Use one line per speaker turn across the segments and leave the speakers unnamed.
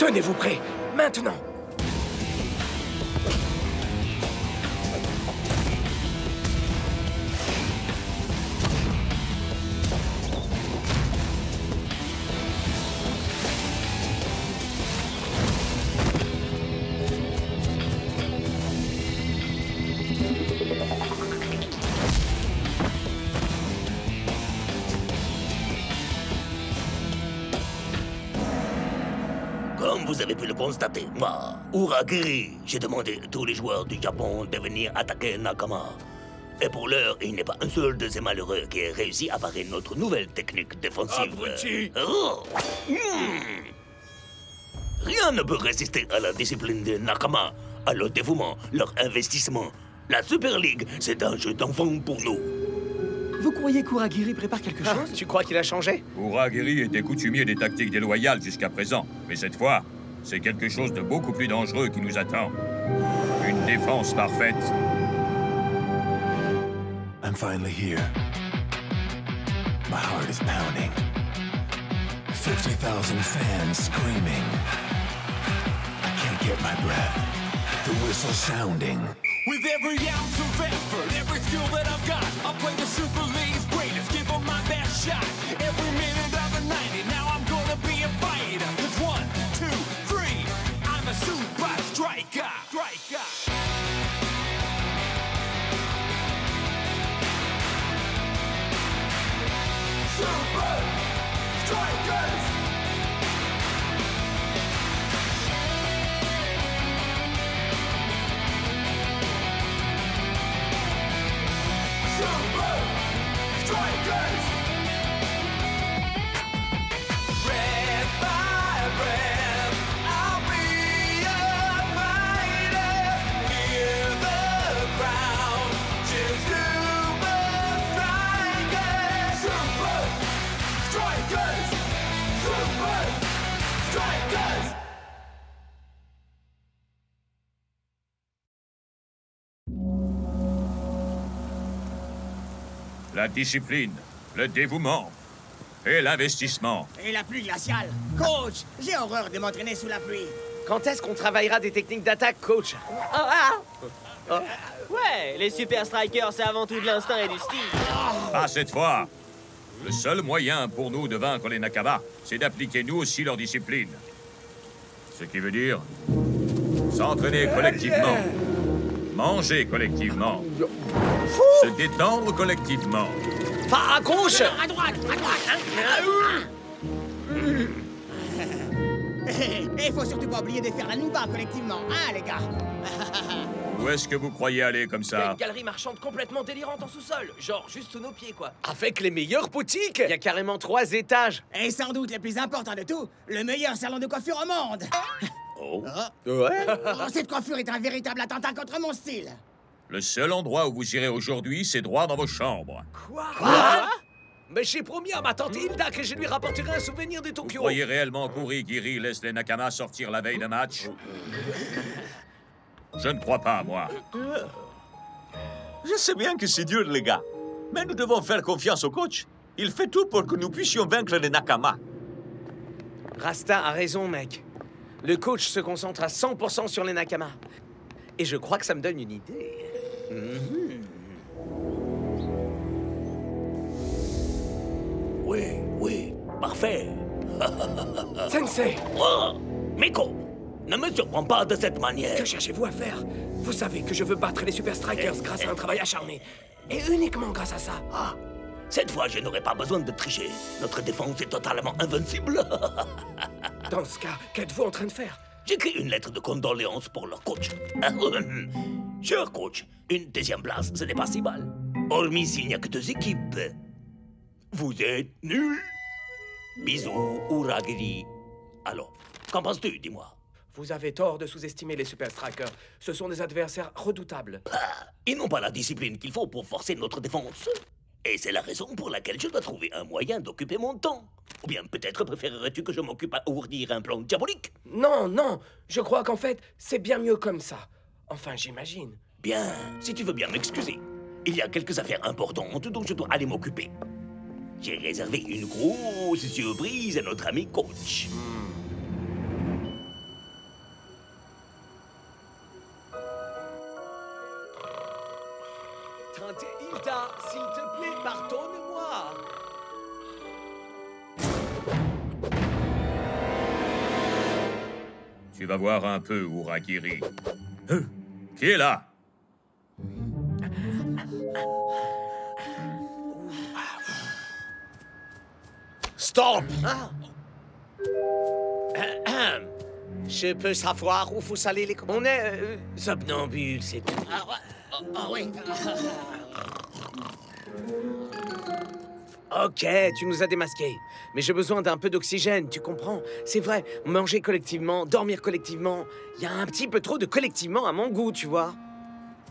Tenez-vous prêts, maintenant!
Comme vous avez pu le constater, moi, Uragiri, j'ai demandé à tous les joueurs du Japon de venir attaquer Nakama. Et pour l'heure, il n'est pas un seul de ces malheureux qui ait réussi à parer notre nouvelle technique défensive.
Abruti!
Oh. Rien ne peut résister à la discipline de Nakama, à leur dévouement, leur investissement. La Super League, c'est un jeu d'enfant pour nous.
Vous croyez qu'Uragiri prépare quelque chose?
Tu crois qu'il a changé?
Uragiri était coutumier des tactiques déloyales jusqu'à présent. Mais cette fois, c'est quelque chose de beaucoup plus dangereux qui nous attend. Une défense parfaite.
I'm finally here. My heart is pounding. 50,000 fans screaming. I can't get my breath. The whistle sounding.
With every ounce of effort, every skill that I've got, I'll play the Super League's greatest, give them my best shot. Every minute of the 90, now I'm gonna be a fighter. 'Cause 1, 2, 3, I'm a super striker. Super Strikers! Super Strikers! Red by red, I'll be a fighter. Hear the crowd cheer Super Strikers! Super Strikers! Super Strikers!
La discipline, le dévouement et l'investissement.
Et la pluie glaciale. Coach, j'ai horreur de m'entraîner sous la pluie.
Quand est-ce qu'on travaillera des techniques d'attaque, coach?
Ouais, les Super Strikers, c'est avant tout de l'instinct et du style.
Pas cette fois. Le seul moyen pour nous de vaincre les Nakama, c'est d'appliquer nous aussi leur discipline. Ce qui veut dire s'entraîner collectivement, manger collectivement, se détendre collectivement.
Enfin, à gauche!
À droite, hein. Et faut surtout pas oublier de faire la nouba collectivement, hein, les gars.
Où est-ce que vous croyez aller comme
Il y a
ça?
une galerie marchande complètement délirante en sous-sol, genre juste sous nos pieds, quoi.
Avec les meilleures boutiques! Il y a carrément 3 étages.
Et sans doute le plus important de tout, le meilleur salon de coiffure au monde.
Oh.
Ouais?
Oh, cette coiffure est un véritable attentat contre mon style.
Le seul endroit où vous irez aujourd'hui, c'est droit dans vos chambres.
Quoi? Mais j'ai promis à ma tante Hilda que je lui rapporterai un souvenir de
Vous
Tokyo.
croyez réellement qu'Uragiri laisse les Nakama sortir la veille de match? Je ne crois pas, moi.
Je sais bien que c'est dur, les gars. Mais nous devons faire confiance au coach. Il fait tout pour que nous puissions vaincre les Nakama.
Rasta a raison, mec. Le coach se concentre à 100% sur les Nakama. Et je crois que ça me donne une idée.
Oui, parfait.
Sensei,
Oh, Miko, ne me surprends pas de cette manière.
que cherchez-vous à faire? Vous savez que je veux battre les Super Strikers grâce à un travail acharné. Et uniquement grâce à ça.
Ah, cette fois, je n'aurai pas besoin de tricher. Notre défense est totalement invincible.
Dans ce cas, qu'êtes-vous en train de faire?
J'écris une lettre de condoléances pour leur coach. Cher coach, une deuxième place, ce n'est pas si mal. Hormis s'il n'y a que 2 équipes. Vous êtes nuls. Bisous, Uragiri. Alors, qu'en penses-tu, dis-moi?
Vous avez tort de sous-estimer les Super Strikers. Ce sont des adversaires redoutables.
Ah, ils n'ont pas la discipline qu'il faut pour forcer notre défense. Et c'est la raison pour laquelle je dois trouver un moyen d'occuper mon temps. Ou bien peut-être préférerais-tu que je m'occupe à ourdir un plan diabolique?
Non, non, je crois qu'en fait, c'est bien mieux comme ça. Enfin, j'imagine.
Bien, si tu veux bien m'excuser. Il y a quelques affaires importantes dont je dois aller m'occuper. J'ai réservé une grosse surprise à notre ami coach.
Tu vas voir un peu, Uragiri. Qui est là?
Stop! Je peux savoir où vous allez les... On est somnambules, c'est tout.
Ah oui.
Ok, tu nous as démasqués. Mais j'ai besoin d'un peu d'oxygène, tu comprends? C'est vrai, manger collectivement, dormir collectivement... Il y a un petit peu trop de collectivement à mon goût, tu vois?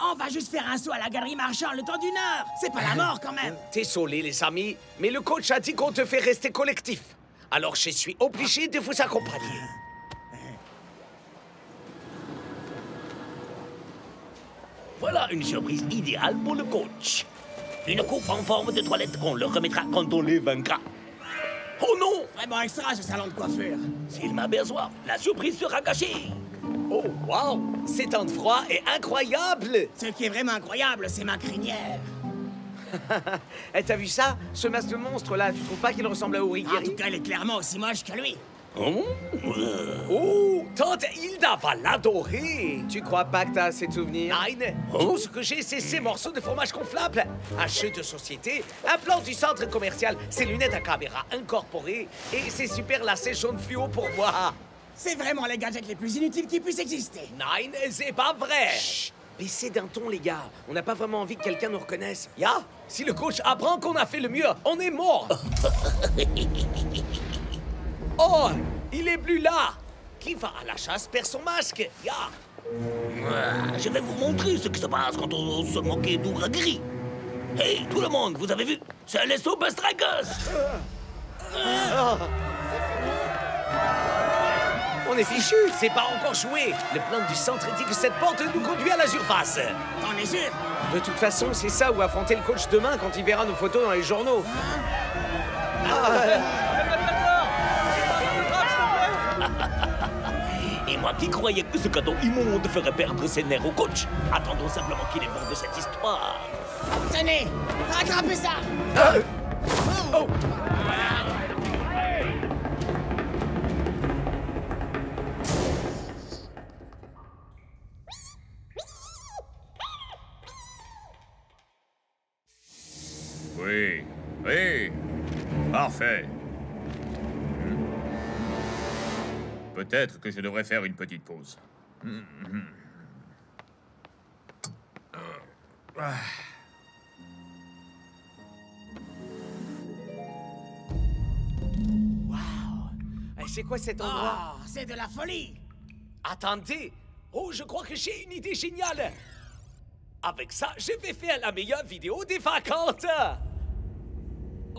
On va juste faire un saut à la galerie marchand le temps d'une heure. C'est pas la mort, quand même.
Désolé, les amis, mais le coach a dit qu'on te fait rester collectif. Alors je suis obligé de vous accompagner.
Voilà une surprise idéale pour le coach. Une coupe en forme de toilette qu'on leur remettra quand on les vaincra. Oh non!
Vraiment extra, ce salon de coiffure.
S'il m'aperçoit, la surprise sera gâchée.
Oh, wow! Ces temps de froid est incroyable!
Ce qui est vraiment incroyable, c'est ma crinière.
Eh, t'as vu ça? Ce masque de monstre-là, tu trouves pas qu'il ressemble à
En
Urigiri?
tout cas, il est clairement aussi moche que lui.
Oh, tante Hilda va l'adorer! Tu crois pas que t'as assez de souvenirs? Nein! Tout ce que j'ai, c'est ces morceaux de fromage gonflable. Un jeu de société, un plan du centre commercial, ces lunettes à caméra incorporées et ces super lacets jaunes fluo pour moi.
C'est vraiment les gadgets les plus inutiles qui puissent exister.
Nein, c'est pas vrai! Chut! Baissez d'un ton, les gars. On n'a pas vraiment envie que quelqu'un nous reconnaisse. Ya! Si le coach apprend qu'on a fait le mieux, on est mort! Oh! Il est plus là! Qui va à la chasse perd son masque. Ya!
Je vais vous montrer ce qui se passe quand on se moquait d'Uragiri. Hey, tout le monde, vous avez vu? C'est les Super Strikers!
On est fichu, c'est pas encore joué. Le plan du centre dit que cette porte nous conduit à la surface.
T'en es sûr?
De toute façon, c'est ça où affronter le coach demain quand il verra nos photos dans les journaux.
Et moi qui croyais que ce cadeau immonde ferait perdre ses nerfs au coach. Attendons simplement qu'il est bon de cette histoire.
Tenez, rattrapez ça.
Oh!
Oui, oui. Parfait. Peut-être que je devrais faire une petite pause.
Wow! C'est quoi cet endroit?
Oh, c'est de la folie.
Attendez! Oh, je crois que j'ai une idée géniale! Avec ça, je vais faire la meilleure vidéo des vacances!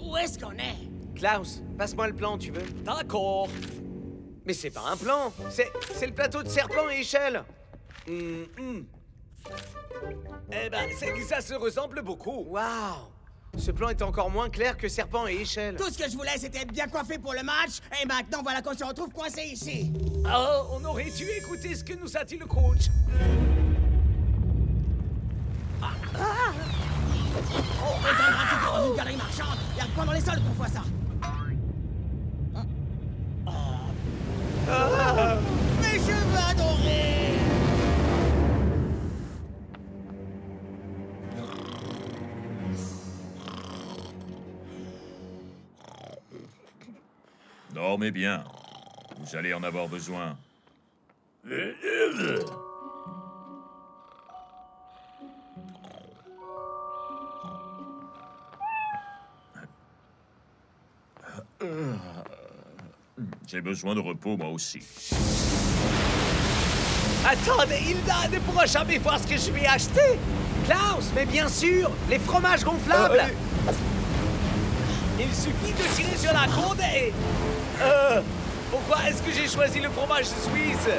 Où est-ce qu'on est?
Klaus, passe-moi le plan, tu veux? D'accord! Mais c'est pas un plan! C'est le plateau de Serpent et Échelle! Eh ben, c'est que ça se ressemble beaucoup! Waouh! Ce plan est encore moins clair que Serpent et Échelle.
Tout ce que je voulais, c'était être bien coiffé pour le match. Et maintenant, voilà qu'on se retrouve coincé ici.
Oh, on aurait dû écouter ce que nous a dit le coach.
On étendra tout dans une galerie marchande. Il y a pendant les sols qu'on voit ça. Mes cheveux adorés!
Dormez bien. Vous allez en avoir besoin. J'ai besoin de repos, moi aussi.
Attendez, Hilda ne pourra jamais voir ce que je vais acheter. Klaus, mais bien sûr, les fromages gonflables. Il suffit de tirer sur la corde et... pourquoi est-ce que j'ai choisi le fromage suisse?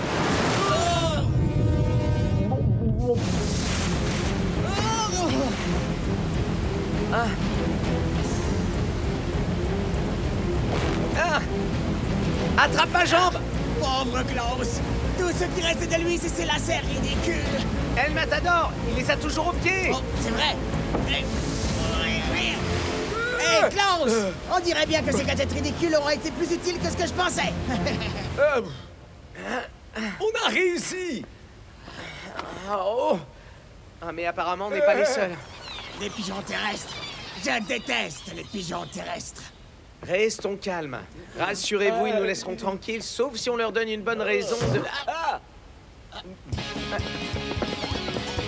Attrape ma jambe!
Pauvre Klaus! Tout ce qui reste de lui, c'est ses lacets ridicules!
El Matador, il les a toujours au pied!
Oh, c'est vrai! Hé, Klaus! On dirait bien que ces gadgets ridicules auront été plus utiles que ce que je pensais!
On a réussi! Oh! Ah, mais apparemment, on n'est pas les seuls.
Les pigeons terrestres. Je déteste les pigeons terrestres.
Restons calmes. Rassurez-vous, ils nous laisseront tranquilles, sauf si on leur donne une bonne raison de... Ah!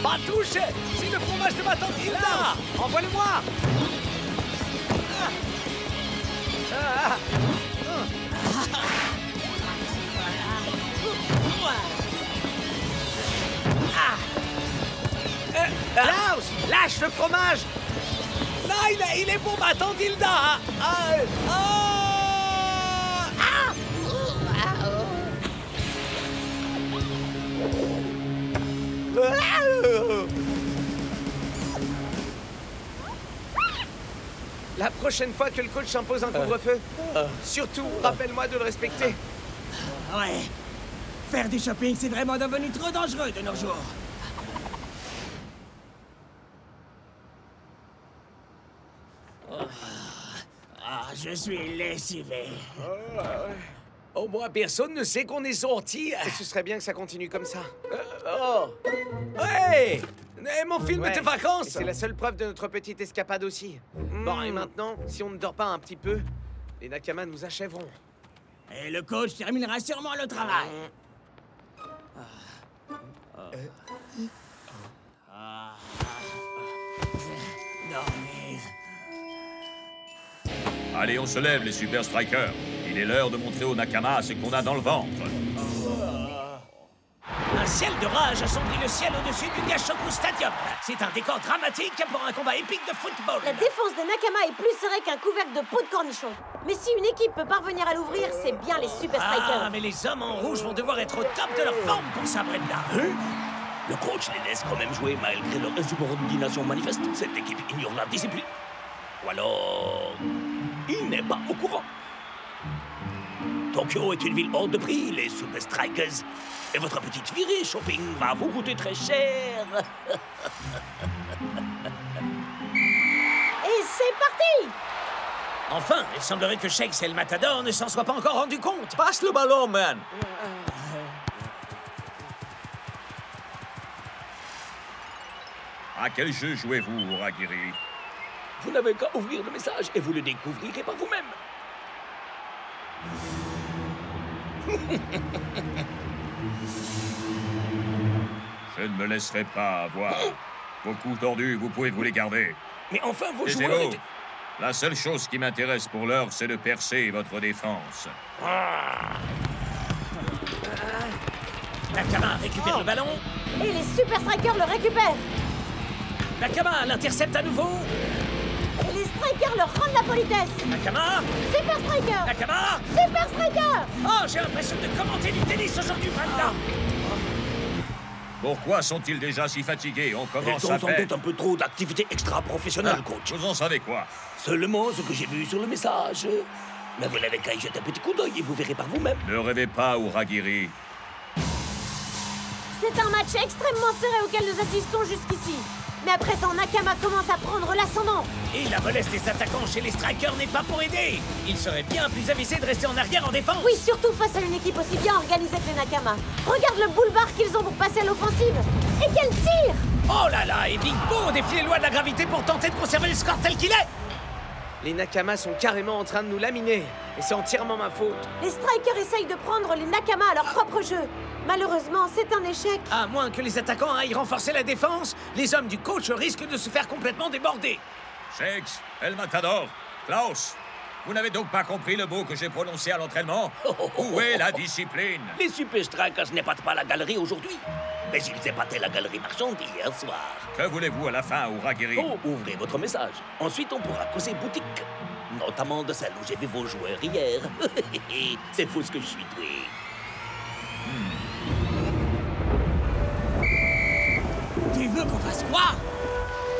Patouche! C'est le fromage de ma tante Hilda! Envoie-le-moi! Klaus! Lâche le fromage! Non, il est pour ma tante Hilda! La prochaine fois que le coach impose un couvre-feu, surtout, rappelle-moi de le respecter.
Ouais. Faire du shopping, c'est vraiment devenu trop dangereux de nos jours. Je suis lessivé.
Au moins, personne ne sait qu'on est sorti. Ce serait bien que ça continue comme ça. Hey! Mon film de vacances! C'est la seule preuve de notre petite escapade aussi. Bon, et maintenant, si on ne dort pas un petit peu, les Nakamas nous achèveront.
Et le coach terminera sûrement le travail. Dormir.
Allez, on se lève, les Super Strikers. Il est l'heure de montrer aux Nakamas ce qu'on a dans le ventre.
Un ciel de rage assombrit le ciel au-dessus du Gashoku Stadium. C'est un décor dramatique pour un combat épique de football.
La défense des Nakamas est plus serrée qu'un couvercle de peau de cornichon. Mais si une équipe peut parvenir à l'ouvrir, c'est bien les Super Strikers.
Ah, mais les hommes en rouge vont devoir être au top de leur forme pour ça, Brenda.
Le coach les laisse quand même jouer malgré leur insubordination manifeste. Cette équipe ignore la discipline. Ou alors... il n'est pas au courant. Tokyo est une ville hors de prix, les Super Strikers. Et votre petite virée shopping va vous coûter très cher.
Et c'est parti!
Enfin, il semblerait que Shakes et le Matador ne s'en soient pas encore rendus compte.
Passe le ballon, man.
À quel jeu jouez-vous, Uragiri?
Vous n'avez qu'à ouvrir le message et vous le découvrirez par vous-même.
Je ne me laisserai pas avoir. Vos coups tordus, vous pouvez vous les garder.
Mais enfin, vos
Taisez-vous.
joueurs...
La seule chose qui m'intéresse pour l'heure, c'est de percer votre défense.
Nakama récupère le ballon.
Et les Super Strikers le récupèrent.
Nakama l'intercepte à nouveau.
Et les Strikers leur rendent la politesse.
Nakama.
Super Strikers.
Nakama.
Super Strikers.
Oh, j'ai l'impression de commenter du tennis aujourd'hui, Brenda.
Pourquoi sont-ils déjà si fatigués? On commence
Ils
à
ont sans
peine.
doute un peu trop d'activités extra-professionnelles, coach.
Vous en savez quoi?
Seulement ce que j'ai vu sur le message. Mais vous n'avez qu'à y jeter un petit coup d'œil et vous verrez par vous-même.
Ne rêvez pas, Uragiri.
C'est un match extrêmement serré auquel nous assistons jusqu'ici. Mais à présent, Nakama commence à prendre l'ascendant.
Et la mollesse des attaquants chez les Strikers n'est pas pour aider. Il serait bien plus avisé de rester en arrière en défense.
Oui, surtout face à une équipe aussi bien organisée que les Nakama. Regarde le boulevard qu'ils ont pour passer à l'offensive. Et quel tir!
Oh là là, et Big Bo défie les lois de la gravité pour tenter de conserver le score tel qu'il est.
Les Nakamas sont carrément en train de nous laminer. Et c'est entièrement ma faute.
Les Strikers essayent de prendre les Nakama à leur propre jeu. Malheureusement, c'est un échec.
À moins que les attaquants aillent renforcer la défense, les hommes du coach risquent de se faire complètement déborder.
Shakes, El Matador, Klaus, vous n'avez donc pas compris le mot que j'ai prononcé à l'entraînement? Où est la discipline?
Les Super Strikers n'épatent pas la galerie aujourd'hui. Mais ils épataient la galerie marchande hier soir.
Que voulez-vous à la fin, Uragiri?
Oh, ouvrez votre message. Ensuite, on pourra causer boutique. Notamment de celle où j'ai vu vos joueurs hier. C'est fou ce que je suis doué.
Tu veux qu'on fasse quoi?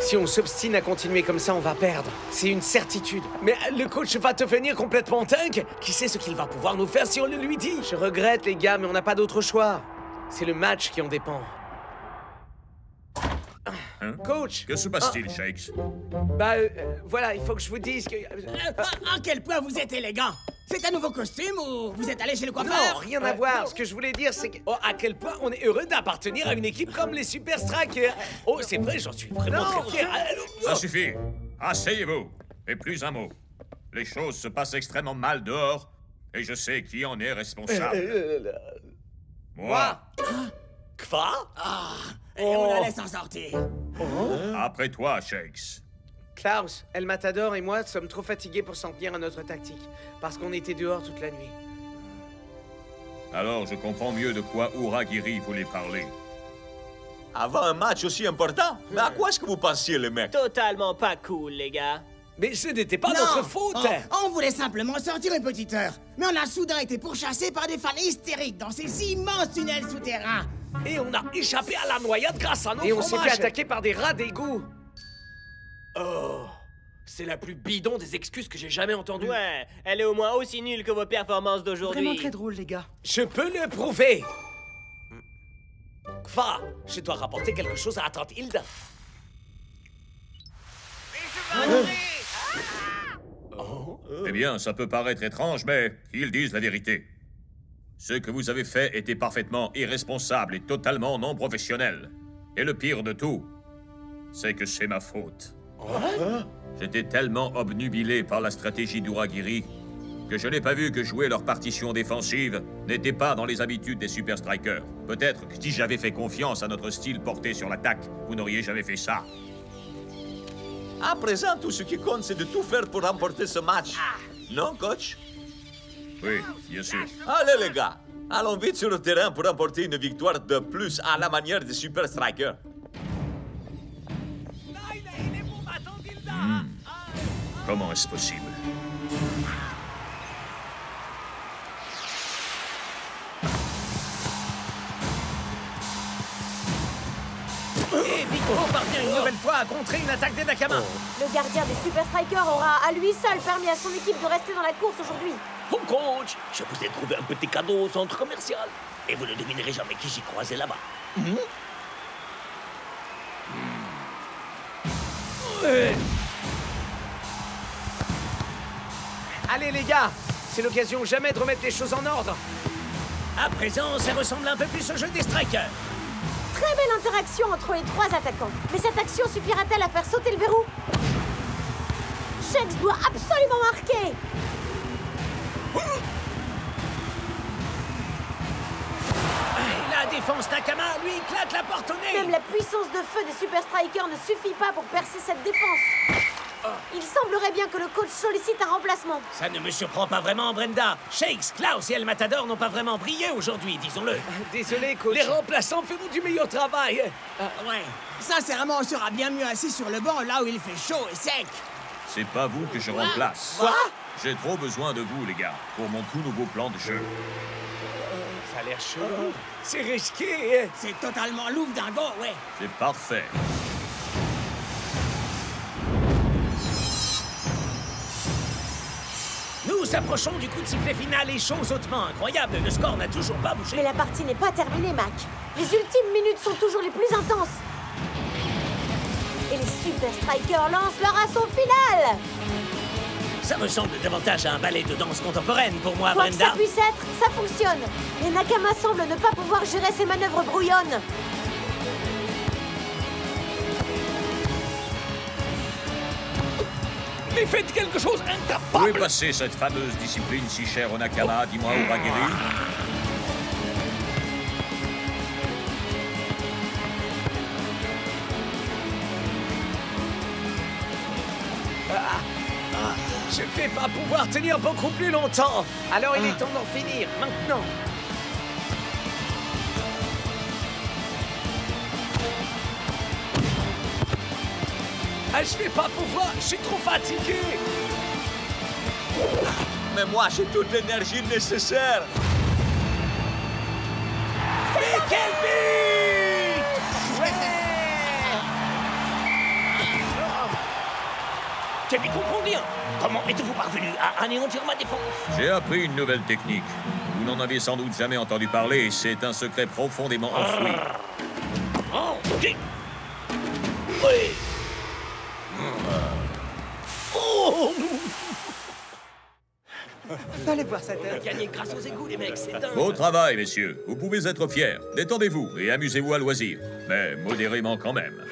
Si on s'obstine à continuer comme ça, on va perdre. C'est une certitude. Mais le coach va devenir complètement dingue. Qui sait ce qu'il va pouvoir nous faire si on le lui dit? Je regrette, les gars, mais on n'a pas d'autre choix. C'est le match qui en dépend.
Hein?
Coach!
Que se passe-t-il, Shakes?
Bah, voilà, il faut que je vous dise que...
À quel point vous êtes élégant! C'est un nouveau costume ou vous êtes allé chez le coiffeur?
Non, rien à voir. Ce que je voulais dire, c'est que... Oh, à quel point on est heureux d'appartenir à une équipe comme les Super Strikers. Oh, c'est vrai, j'en suis vraiment très fier.
Ça suffit. Asseyez-vous. Et plus un mot. Les choses se passent extrêmement mal dehors, et je sais qui en est responsable. Moi.
Quoi?
Et on allait s'en sortir.
Après toi, Shakes.
Klaus, El Matador et moi sommes trop fatigués pour s'en tenir à notre tactique, parce qu'on était dehors toute la nuit.
Alors je comprends mieux de quoi Uragiri voulait parler.
Avant un match aussi important? Mais à quoi est-ce que vous pensiez, les mecs?
Totalement pas cool, les gars.
Mais ce n'était pas
Non,
notre faute!
on voulait simplement sortir une petite heure. Mais on a soudain été pourchassés par des fans hystériques dans ces immenses tunnels souterrains.
Et on a échappé à la noyade grâce à nos
Et on s'est
fromages.
fait attaquer par des rats d'égout.
Oh, c'est la plus bidon des excuses que j'ai jamais entendues.
Ouais, elle est au moins aussi nulle que vos performances d'aujourd'hui.
Vraiment très drôle, les gars.
Je peux le prouver! Kva, je dois rapporter quelque chose à Tante Hilda.
Eh bien, ça peut paraître étrange, mais ils disent la vérité. Ce que vous avez fait était parfaitement irresponsable et totalement non professionnel. Et le pire de tout, c'est que c'est ma faute. J'étais tellement obnubilé par la stratégie d'Uragiri que je n'ai pas vu que jouer leur partition défensive n'était pas dans les habitudes des Super Strikers. Peut-être que si j'avais fait confiance à notre style porté sur l'attaque, vous n'auriez jamais fait ça.
À présent, tout ce qui compte, c'est de tout faire pour remporter ce match. Non, coach?
Oui, bien sûr.
Allez, les gars, allons vite sur le terrain pour remporter une victoire de plus à la manière des Super Strikers.
Comment est-ce possible?
Et Vico parvient une nouvelle fois à contrer une attaque des Nakama.
Le gardien des Super Strikers aura à lui seul permis à son équipe de rester dans la course aujourd'hui.
Oh, coach, je vous ai trouvé un petit cadeau au centre commercial. Et vous ne devinerez jamais qui j'ai croisé là-bas.
Allez, les gars, c'est l'occasion jamais de remettre les choses en ordre.
À présent, ça ressemble un peu plus au jeu des Strikers.
Très belle interaction entre les trois attaquants. Mais cette action suffira-t-elle à faire sauter le verrou? Shakes doit absolument marquer.
Et la défense Nakama, lui, claque la porte au nez.
Même la puissance de feu des Super Strikers ne suffit pas pour percer cette défense. Il semblerait bien que le coach sollicite un remplacement.
Ça ne me surprend pas vraiment, Brenda. Shakes, Klaus et El Matador n'ont pas vraiment brillé aujourd'hui, disons-le.
Désolé, coach.
Les remplaçants feront du meilleur travail.
Ouais. Sincèrement, on sera bien mieux assis sur le banc là où il fait chaud et sec.
C'est pas vous que je remplace.
Quoi?
J'ai trop besoin de vous, les gars, pour mon tout nouveau plan de jeu.
Ça a l'air chaud. C'est risqué.
C'est totalement louvre dingo, ouais.
C'est parfait.
Nous approchons du coup de sifflet final et chose hautement incroyable, le score n'a toujours pas bougé.
Mais la partie n'est pas terminée, Mac. Les ultimes minutes sont toujours les plus intenses. Et les Super Strikers lancent leur assaut final.
Ça ressemble davantage à un ballet de danse contemporaine pour moi,
Quoi que
Brenda.
ça puisse être, ça fonctionne. Les Nakama semblent ne pas pouvoir gérer ces manœuvres brouillonnes.
Mais faites quelque chose
Où est
incapable.
passée cette fameuse discipline si chère au Nakama, dis-moi, Uragiri?
Je vais pas pouvoir tenir beaucoup plus longtemps. Alors il est temps d'en finir, maintenant. Ah, je vais pas pouvoir, je suis trop fatigué.
Mais moi, j'ai toute l'énergie nécessaire.
Mais quel but!
Kevin comprend rien. Comment êtes-vous parvenu à anéantir ma défense?
J'ai appris une nouvelle technique. Vous n'en avez sans doute jamais entendu parler, et c'est un secret profondément enfoui.
Oh, ok. Oui. Oh.
Fallait voir sa tête.
Gagné grâce aux égouts, les mecs, c'est dingue.
Beau travail, messieurs. Vous pouvez être fiers. Détendez-vous et amusez-vous à loisir. Mais modérément quand même.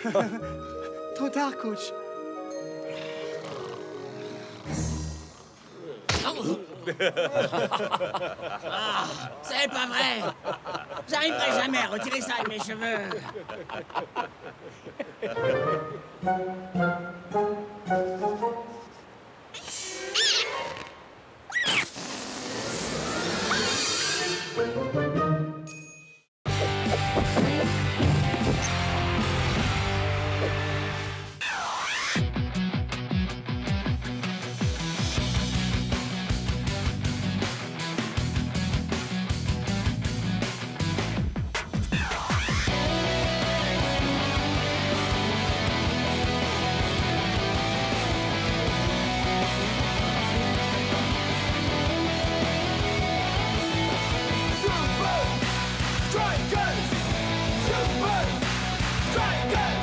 Trop tard, coach.
C'est pas vrai. J'arriverai jamais à retirer ça de mes cheveux.
Super Strikers! Super Strikers!